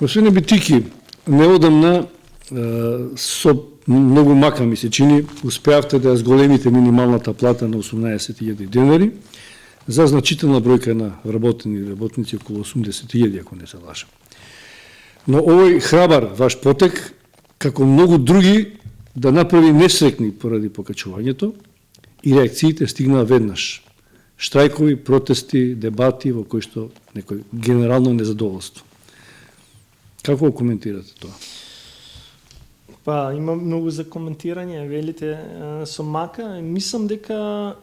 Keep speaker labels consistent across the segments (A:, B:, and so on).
A: Господине Битики, неодамна со многу мака ми се чини, успеавте да ја зголемите минималната плата на 18.000 денари за значителна бројка на вработени работници, околу 80.000, ако не се лажам. Но овој храбар ваш потек, како многу други, да направи несрекни поради покачувањето и реакциите стигнаа веднаш. Штрајкови, протести, дебати во кои што некој генерално незадоволство. Како го коментирате тоа?
B: Па, има многу за коментирање, велите со мака. Мислам дека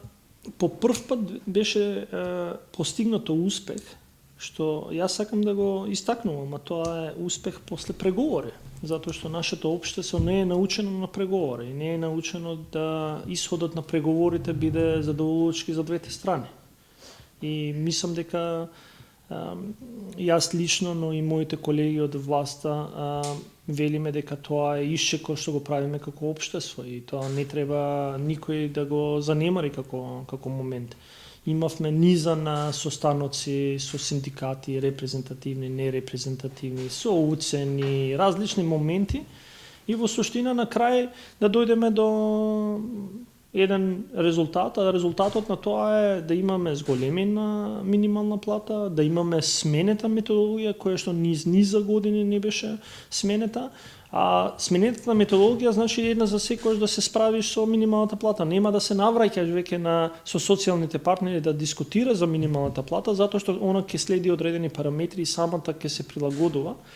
B: по прв пат беше постигнато успех, што јас сакам да го истакнувам, а тоа е успех после преговори, затоа што нашето општество не е научено на преговори, не е научено да исходот на преговорите биде задоволувачки за двете страни. И мислам дека јас лично, но и моите колеги од власта велиме дека тоа е исчекор што го правиме како општество и тоа не треба никој да го занемари како момент. Имавме низа на состаноци со синдикати, репрезентативни, нерепрезентативни, со уцени, различни моменти и во суштина на крај да дојдеме до еден резултат, а резултатот на тоа е да имаме зголемена минимална плата, да имаме сменета методологија која што низ години не беше сменета, а сменетата методологија значи една за секојаш да се справиш со минималната плата. Нема да се навраќаш веќе со социјалните партнери да дискутира за минималната плата, затоа што она ќе следи одредени параметри и самата ќе се прилагодува